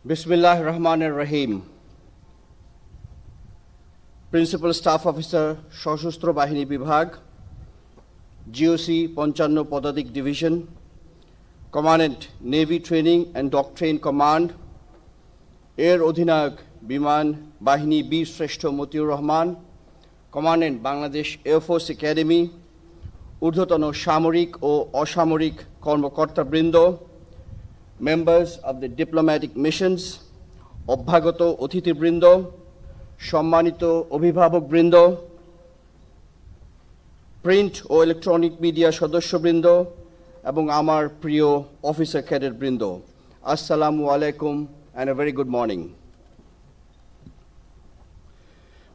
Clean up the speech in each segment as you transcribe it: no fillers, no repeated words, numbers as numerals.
Bismillah Rahman Rahim. Principal Staff Officer, সশস্ত্র বাহিনী বিভাগ, GOC 55 পদাতিক division, Commandant Navy Training and Doctrine Command, Air অধিনায়ক বিমান বাহিনী বীর শ্রেষ্ঠ Motiur Rahman, Commandant Bangladesh Air Force Academy, ঊর্ধ্বতন সামরিক ও অসামরিক কর্মকর্তাবৃন্দ, members of the diplomatic missions, অভ্যাগত অতিথিবৃন্দ, সম্মানিত অভিভাবকবৃন্দ, প্রিন্ট ও ইলেকট্রনিক মিডিয়া সদস্যবৃন্দ এবং আমার প্রিয় অফিসার ক্যাডেটবৃন্দ, আসসালামু আলাইকুম and a very good morning.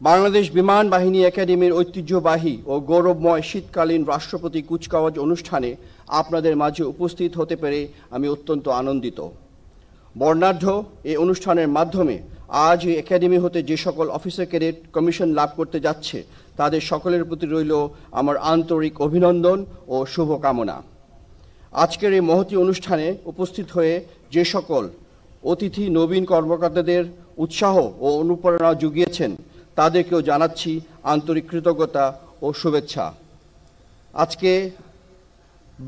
Bangladesh বিমান বাহিনী একাডেমির ঐতিহ্যবাহী ও গৌরবময় শীতকালীন রাষ্ট্রপতি কুচকাওয়াজ অনুষ্ঠানে আপনাদের মাঝে উপস্থিত হতে পেরে আমি অত্যন্ত আনন্দিত। বর্ণাঢ্য এই অনুষ্ঠানের মাধ্যমে আজ এই একাডেমি হতে যে সকল অফিসার ক্যাডেট কমিশন লাভ করতে যাচ্ছে তাদের সকলের প্রতি রইল আমার আন্তরিক অভিনন্দন ও শুভকামনা। আজকের এই মহতী অনুষ্ঠানে উপস্থিত হয়ে যে সকল অতিথি নবীন কর্মকর্তাদের উৎসাহ ও অনুপ্রেরণা জুগিয়েছেন তাদেরকেও জানাচ্ছি আন্তরিক কৃতজ্ঞতা ও শুভেচ্ছা। আজকে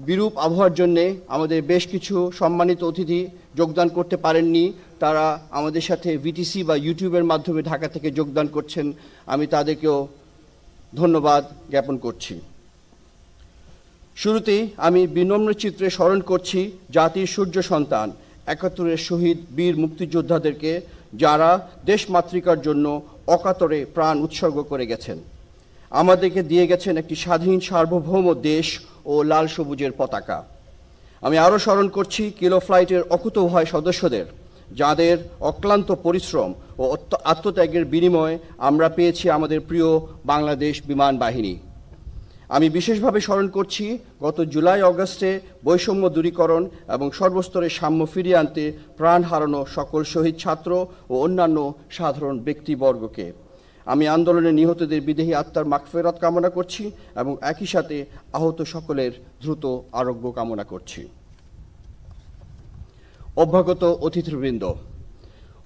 বিরূপ আবহাওয়ার জন্যে আমাদের বেশ কিছু সম্মানিত অতিথি যোগদান করতে পারেননি, তারা আমাদের সাথে ভিটিসি বা ইউটিউবের মাধ্যমে ঢাকা থেকে যোগদান করছেন, আমি তাদেরকেও ধন্যবাদ জ্ঞাপন করছি। শুরুতেই আমি বিনম্র চিত্রে স্মরণ করছি জাতির সূর্য সন্তান ৭১-এর শহীদ বীর মুক্তিযোদ্ধাদেরকে, যারা দেশমাতৃকার জন্য অকাতরে প্রাণ উৎসর্গ করে গেছেন, আমাদেরকে দিয়ে গেছেন একটি স্বাধীন সার্বভৌম দেশ ও লাল সবুজের পতাকা। আমি আরও স্মরণ করছি কিলো ফ্লাইটের অকুতোভয় সদস্যদের, যাদের অক্লান্ত পরিশ্রম ও আত্মত্যাগের বিনিময়ে আমরা পেয়েছি আমাদের প্রিয় বাংলাদেশ বিমান বাহিনী। আমি বিশেষভাবে স্মরণ করছি গত জুলাই অগাস্টে বৈষম্য দূরীকরণ এবং সর্বস্তরের সাম্য ফিরিয়ে আনতে প্রাণ হারানো সকল শহীদ ছাত্র ও অন্যান্য সাধারণ ব্যক্তিবর্গকে। আমি আন্দোলনে নিহতদের বিদেহী আত্মার মাগফিরাত কামনা করছি এবং একই সাথে আহত সকলের দ্রুত আরোগ্য কামনা করছি। অভ্যাগত অতিথিবৃন্দ,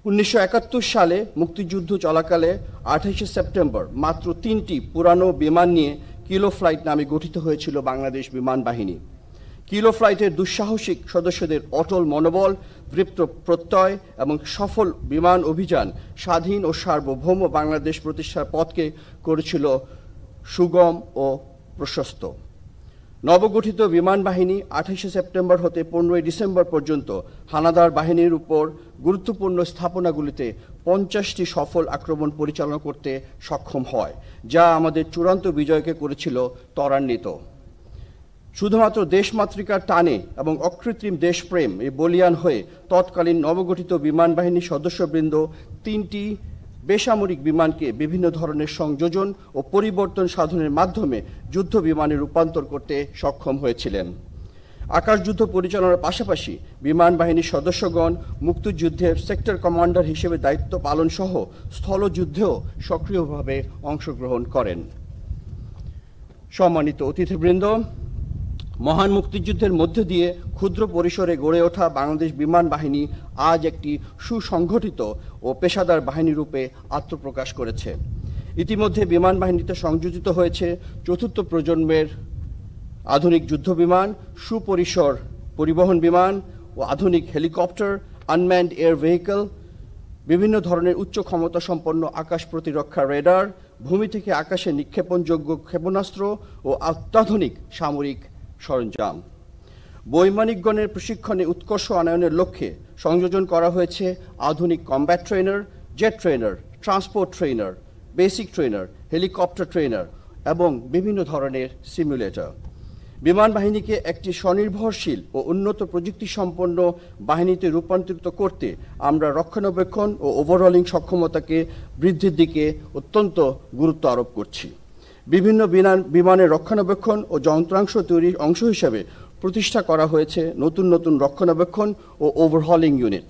১৯৭১ সালে মুক্তিযুদ্ধ চলাকালে ২৮শে সেপ্টেম্বর মাত্র ৩টি পুরানো বিমান নিয়ে কিলো ফ্লাইট নামে গঠিত হয়েছিল বাংলাদেশ বিমান বাহিনী। কিলো ফ্লাইটের দুঃসাহসিক সদস্যদের অটল মনোবল, দৃপ্ত প্রত্যয় এবং সফল বিমান অভিযান স্বাধীন ও সার্বভৌম বাংলাদেশ প্রতিষ্ঠার পথকে করেছিল সুগম ও প্রশস্ত। নবগঠিত বিমান বাহিনী ২৮শে সেপ্টেম্বর হতে ১৫ই ডিসেম্বর পর্যন্ত হানাদার বাহিনীর উপর গুরুত্বপূর্ণ স্থাপনাগুলিতে ৫০টি সফল আক্রমণ পরিচালনা করতে সক্ষম হয়, যা আমাদের চূড়ান্ত বিজয়কে করেছিল ত্বরান্বিত। শুধুমাত্র দেশমাতৃকার টানে এবং অকৃত্রিম দেশপ্রেম এ বলিয়ান হয়ে তৎকালীন নবগঠিত বিমান বাহিনীর সদস্যবৃন্দ 3টি বেসামরিক বিমানকে বিভিন্ন ধরনের সংযোজন ও পরিবর্তন সাধনের মাধ্যমে যুদ্ধ বিমানে রূপান্তর করতে সক্ষম হয়েছিলেন। আকাশযুদ্ধ পরিচালনার পাশাপাশি বিমান বাহিনীর সদস্যগণ মুক্তিযুদ্ধের সেক্টর কমান্ডার হিসেবে দায়িত্ব পালন সহ স্থলযুদ্ধেও সক্রিয়ভাবে অংশগ্রহণ করেন। সম্মানিত অতিথিবৃন্দ, মহান মুক্তিযুদ্ধের মধ্য দিয়ে ক্ষুদ্র পরিসরে গড়ে ওঠা বাংলাদেশ বিমান বাহিনী আজ একটি সুসংগঠিত ও পেশাদার বাহিনী রূপে আত্মপ্রকাশ করেছে। ইতিমধ্যে বিমান বাহিনীতে সংযোজিত হয়েছে চতুর্থ প্রজন্মের আধুনিক যুদ্ধ বিমান, সুপরিসর পরিবহন বিমান ও আধুনিক হেলিকপ্টার, আনম্যান্ড এয়ার ভেহিকল, বিভিন্ন ধরনের উচ্চ ক্ষমতা সম্পন্ন আকাশ প্রতিরক্ষা রেডার, ভূমি থেকে আকাশে নিক্ষেপণযোগ্য ক্ষেপণাস্ত্র ও অত্যাধুনিক সামরিক সরঞ্জাম। বৈমানিকগণের প্রশিক্ষণে উৎকর্ষ আনয়নের লক্ষ্যে সংযোজন করা হয়েছে আধুনিক combat trainer, jet trainer, transport trainer, basic trainer, helicopter trainer এবং বিভিন্ন ধরনের সিমুলেটর। বিমান বাহিনীকে একটি স্বনির্ভরশীল ও উন্নত প্রযুক্তি সম্পন্ন বাহিনীতে রূপান্তরিত করতে আমরা রক্ষণাবেক্ষণ ও ওভারঅলিং সক্ষমতাকে বৃদ্ধির দিকে অত্যন্ত গুরুত্ব আরোপ করছি। বিভিন্ন বিমানের রক্ষণাবেক্ষণ ও যন্ত্রাংশ তৈরির অংশ হিসেবে প্রতিষ্ঠা করা হয়েছে নতুন নতুন রক্ষণাবেক্ষণ ও ওভারহলিং ইউনিট।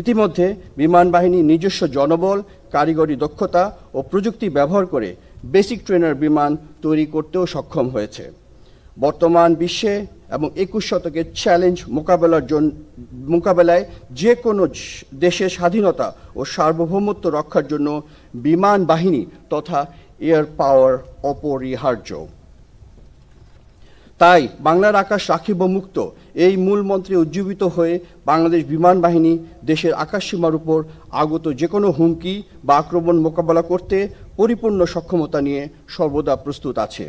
ইতিমধ্যে বিমান বাহিনী নিজস্ব জনবল, কারিগরি দক্ষতা ও প্রযুক্তি ব্যবহার করে বেসিক ট্রেনার বিমান তৈরি করতেও সক্ষম হয়েছে। বর্তমান বিশ্বে এবং 21 শতকের চ্যালেঞ্জ মোকাবেলায় যে কোনো দেশের স্বাধীনতা ও সার্বভৌমত্ব রক্ষার জন্য বিমান বাহিনী তথা এয়ার পাওয়ার অপরিহার্য। তাই বাংলার আকাশ রাখিব মুক্ত এই মূল মন্ত্রে উজ্জীবিত হয়ে বাংলাদেশ বিমান বাহিনী দেশের আকাশসীমার উপর আগত যে কোনো হুমকি বা আক্রমণ মোকাবেলা করতে পরিপূর্ণ সক্ষমতা নিয়ে সর্বদা প্রস্তুত আছে।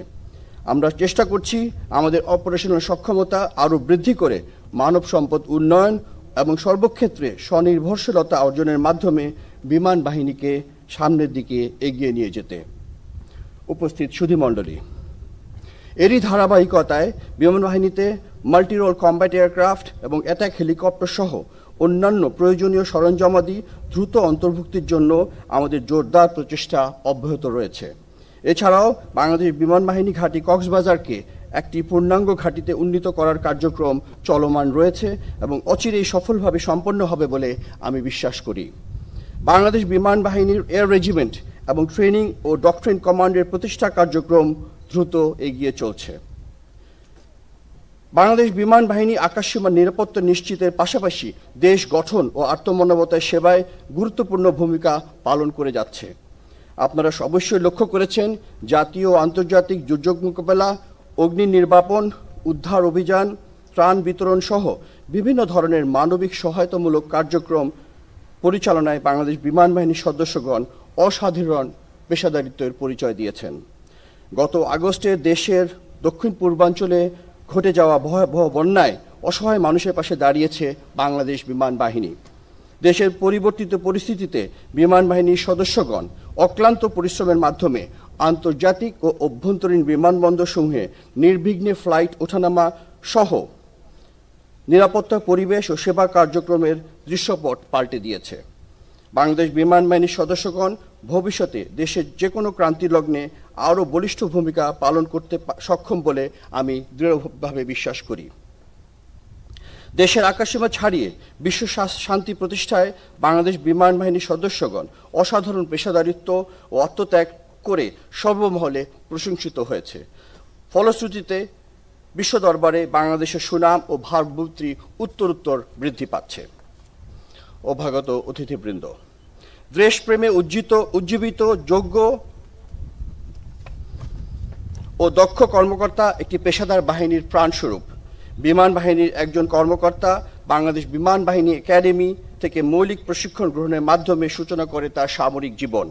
আমরা চেষ্টা করছি আমাদের অপারেশনাল সক্ষমতা আরও বৃদ্ধি করে মানব সম্পদ উন্নয়ন এবং সর্বক্ষেত্রে স্বনির্ভরশীলতা অর্জনের মাধ্যমে বিমান বাহিনীকে সামনের দিকে এগিয়ে নিয়ে যেতে। উপস্থিত সুধীমণ্ডলী, এরই ধারাবাহিকতায় বিমান বাহিনীতে মাল্টিরোল কম্ব্যাট এয়ারক্রাফট এবং অ্যাটাক হেলিকপ্টার সহ অন্যান্য প্রয়োজনীয় সরঞ্জামাদি দ্রুত অন্তর্ভুক্তির জন্য আমাদের জোরদার প্রচেষ্টা অব্যাহত রয়েছে। এছাড়াও বাংলাদেশ বিমান বাহিনী ঘাঁটি কক্সবাজারকে একটি পূর্ণাঙ্গ ঘাঁটিতে উন্নীত করার কার্যক্রম চলমান রয়েছে এবং অচিরেই সফলভাবে সম্পন্ন হবে বলে আমি বিশ্বাস করি। বাংলাদেশ বিমান বাহিনীর এয়ার রেজিমেন্ট এবং ট্রেনিং ও ডক্ট্রিন কমান্ডের প্রতিষ্ঠা কার্যক্রম দ্রুত এগিয়ে চলছে। বাংলাদেশ বিমান বাহিনী আকাশসীমার নিরাপত্তা নিশ্চিতের পাশাপাশি দেশ গঠন ও আত্মমানবতার সেবায় গুরুত্বপূর্ণ ভূমিকা পালন করে যাচ্ছে। আপনারা অবশ্যই লক্ষ্য করেছেন, জাতীয় ও আন্তর্জাতিক দুর্যোগ মোকাবেলা, অগ্নি নির্বাপন, উদ্ধার অভিযান, ত্রাণ বিতরণ সহ বিভিন্ন ধরনের মানবিক সহায়তামূলক কার্যক্রম পরিচালনায় বাংলাদেশ বিমান বাহিনীর সদস্যগণ অসাধারণ পেশাদারিত্বের পরিচয় দিয়েছেন। গত আগস্টে দেশের দক্ষিণ পূর্বাঞ্চলে ঘটে যাওয়া ভয়াবহ বন্যায় অসহায় মানুষের পাশে দাঁড়িয়েছে বাংলাদেশ বিমান বাহিনী। দেশের পরিবর্তিত পরিস্থিতিতে বিমান বাহিনীর সদস্যগণ অক্লান্ত পরিশ্রমের মাধ্যমে আন্তর্জাতিক ও অভ্যন্তরীণ বিমানবন্দরসমূহে নির্বিঘ্নে ফ্লাইট ওঠানামা সহ নিরাপত্তা পরিবেশ ও সেবা কার্যক্রমের দৃশ্যপট পাল্টে দিয়েছে। বাংলাদেশ বিমান বাহিনীর সদস্যগণ ভবিষ্যতে দেশের যে কোনো ক্রান্তিলগ্নে আরও বলিষ্ঠ ভূমিকা পালন করতে সক্ষম বলে আমি দৃঢ়ভাবে বিশ্বাস করি। দেশের আকাশসীমা ছাড়িয়ে বিশ্ব শান্তি প্রতিষ্ঠায় বাংলাদেশ বিমান বাহিনীর সদস্যগণ অসাধারণ পেশাদারিত্ব ও আত্মত্যাগ করে সর্বমহলে প্রশংসিত হয়েছে। ফলশ্রুতিতে বিশ্ব দরবারে বাংলাদেশের সুনাম ও ভাবমূর্তি উত্তরোত্তর বৃদ্ধি পাচ্ছে। অভ্যাগত অতিথিবৃন্দ, দেশপ্রেমে উজ্জীবিত যোগ্য ও দক্ষ কর্মকর্তা একটি পেশাদার বাহিনীর প্রাণস্বরূপ। বিমান বাহিনীর একজন কর্মকর্তা বাংলাদেশ বিমান বাহিনী একাডেমি থেকে মৌলিক প্রশিক্ষণ গ্রহণের মাধ্যমে সূচনা করে তার সামরিক জীবন।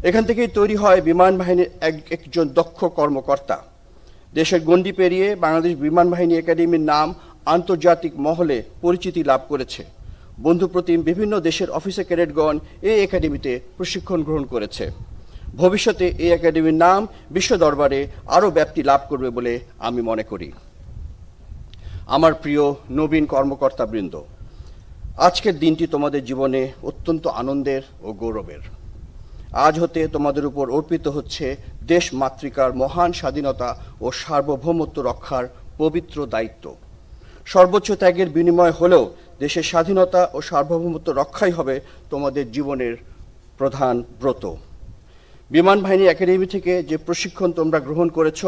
এখান থেকেই তৈরি হয় বিমান বাহিনীর একজন দক্ষ কর্মকর্তা। দেশের গণ্ডি পেরিয়ে বাংলাদেশ বিমান বাহিনী একাডেমির নাম আন্তর্জাতিক মহলে পরিচিতি লাভ করেছে। বন্ধুপ্রতিম বিভিন্ন দেশের অফিসার ক্যাডেটগণ এই একাডেমিতে প্রশিক্ষণ গ্রহণ করেছে। ভবিষ্যতে এই একাডেমির নাম বিশ্ব দরবারে আরও ব্যাপ্তি লাভ করবে বলে আমি মনে করি। আমার প্রিয় নবীন কর্মকর্তাবৃন্দ, আজকের দিনটি তোমাদের জীবনে অত্যন্ত আনন্দের ও গৌরবের। আজ হতে তোমাদের উপর অর্পিত হচ্ছে দেশ মাতৃকার মহান স্বাধীনতা ও সার্বভৌমত্ব রক্ষার পবিত্র দায়িত্ব। সর্বোচ্চ ত্যাগের বিনিময় হলেও দেশের স্বাধীনতা ও সার্বভৌমত্ব রক্ষাই হবে তোমাদের জীবনের প্রধান ব্রত। বিমান বাহিনী একাডেমি থেকে যে প্রশিক্ষণ তোমরা গ্রহণ করেছ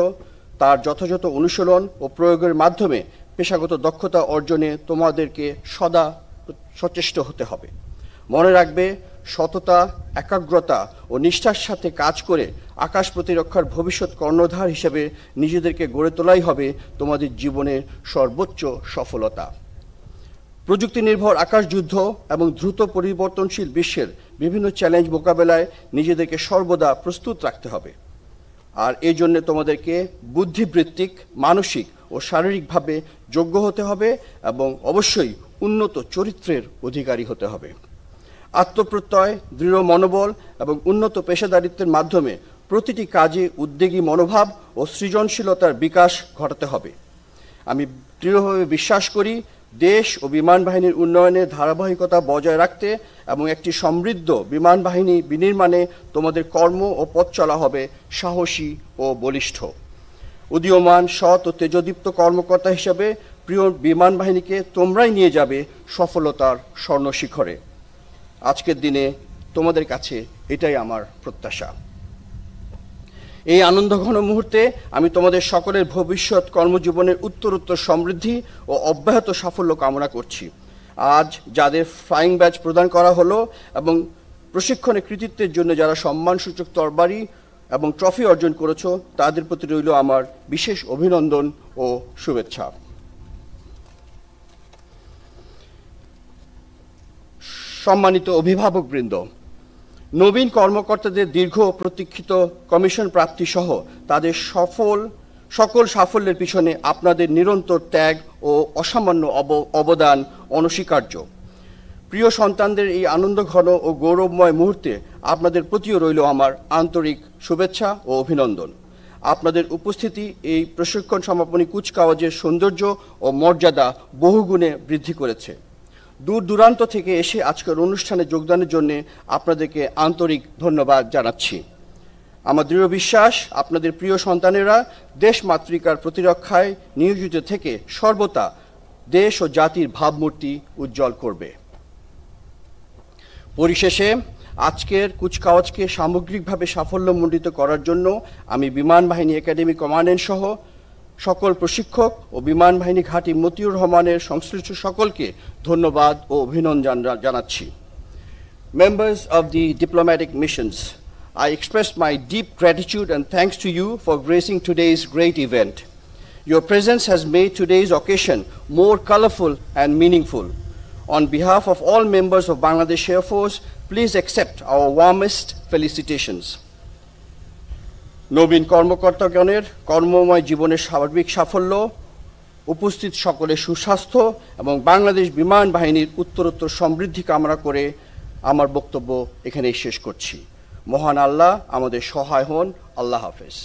তার যথাযথ অনুশীলন ও প্রয়োগের মাধ্যমে পেশাগত দক্ষতা অর্জনে তোমাদেরকে সদা সচেষ্ট হতে হবে। মনে রাখবে, সততা, একাগ্রতা ও নিষ্ঠার সাথে কাজ করে আকাশ প্রতিরক্ষার ভবিষ্যৎ কর্ণধার হিসেবে নিজেদেরকে গড়ে তোলাই হবে তোমাদের জীবনের সর্বোচ্চ সফলতা। প্রযুক্তি নির্ভর আকাশ যুদ্ধ এবং দ্রুত পরিবর্তনশীল বিশ্বের বিভিন্ন চ্যালেঞ্জ মোকাবেলায় নিজেদেরকে সর্বদা প্রস্তুত রাখতে হবে। আর এই জন্য তোমাদেরকে বুদ্ধিবৃত্তিক, মানসিক ও শারীরিকভাবে যোগ্য হতে হবে এবং অবশ্যই উন্নত চরিত্রের অধিকারী হতে হবে। আত্মপ্রত্যয়, দৃঢ় মনোবল এবং উন্নত পেশাদারিত্বের মাধ্যমে প্রতিটি কাজে উদ্যোগী মনোভাব ও সৃজনশীলতার বিকাশ ঘটাতে হবে। আমি দৃঢ়ভাবে বিশ্বাস করি, দেশ ও বিমান বাহিনীর উন্নয়নের ধারাবাহিকতা বজায় রাখতে এবং একটি সমৃদ্ধ বিমান বাহিনী বিনির্মাণে তোমাদের কর্ম ও পথ চলা হবে সাহসী ও বলিষ্ঠ। উদীয়মান, সৎ ও তেজদীপ্ত কর্মকর্তা হিসেবে প্রিয় বিমান বাহিনীকে তোমরাই নিয়ে যাবে সফলতার স্বর্ণশিখরে। আজকের দিনে তোমাদের কাছে এটাই আমার প্রত্যাশা। এই আনন্দঘন মুহূর্তে আমি তোমাদের সকলের ভবিষ্যৎ কর্মজীবনের উত্তরোত্তর সমৃদ্ধি ও অব্যাহত সাফল্য কামনা করছি। আজ যাদের ফ্লাইং ব্যাচ প্রদান করা হলো এবং প্রশিক্ষণে কৃতিত্বের জন্য যারা সম্মানসূচক তরবারি এবং ট্রফি অর্জন করেছো, তাদের প্রতি রইল আমার বিশেষ অভিনন্দন ও শুভেচ্ছা। সম্মানিত অভিভাবকবৃন্দ, নবীন কর্মকর্তাদের দীর্ঘ প্রতীক্ষিত কমিশন প্রাপ্তি সহ তাদের সকল সাফল্যের পিছনে আপনাদের নিরন্তর ত্যাগ ও অসামান্য অবদান অনস্বীকার্য। প্রিয় সন্তানদের এই আনন্দঘন ও গৌরবময় মুহূর্তে আপনাদের প্রতিও রইল আমার আন্তরিক শুভেচ্ছা ও অভিনন্দন। আপনাদের উপস্থিতি এই প্রশিক্ষণ সমাপনী কুচকাওয়াজের সৌন্দর্য ও মর্যাদা বহুগুণে বৃদ্ধি করেছে। দূর দূরান্ত থেকে এসে আজকের অনুষ্ঠানে যোগদানের জন্য আপনাদেরকে আন্তরিক ধন্যবাদ জানাচ্ছি। আমার দৃঢ় বিশ্বাস আপনাদের প্রিয় সন্তানেরা দেশ মাতৃকার প্রতিরক্ষায় নিয়োজিত থেকে সর্বদা দেশ ও জাতির ভাবমূর্তি উজ্জ্বল করবে। পরিশেষে আজকের কুচকাওয়াজকে সামগ্রিকভাবে সাফল্যমণ্ডিত করার জন্য আমি বিমান বাহিনী একাডেমি কমান্ড্যান্ট সহ সকল প্রশিক্ষক ও বিমান বাহিনী ঘাঁটি মতিউর রহমানের সংশ্লিষ্ট সকলকে ধন্যবাদ ও অভিনন্দন জানাচ্ছি। Members of the diplomatic missions, I express my deep gratitude and thanks to you for gracing today's great event. Your presence has made today's occasion more colorful and meaningful. On behalf of all members of Bangladesh Air Force, please accept our warmest felicitations. নবীন কর্মকর্তাগণের কর্মময় জীবনের সার্বিক সাফল্য, উপস্থিত সকলের সুস্বাস্থ্য এবং বাংলাদেশ বিমান বাহিনীর উত্তরোত্তর সমৃদ্ধি কামনা করে আমার বক্তব্য এখানেই শেষ করছি। মহান আল্লাহ আমাদের সহায় হন। আল্লাহ হাফেজ।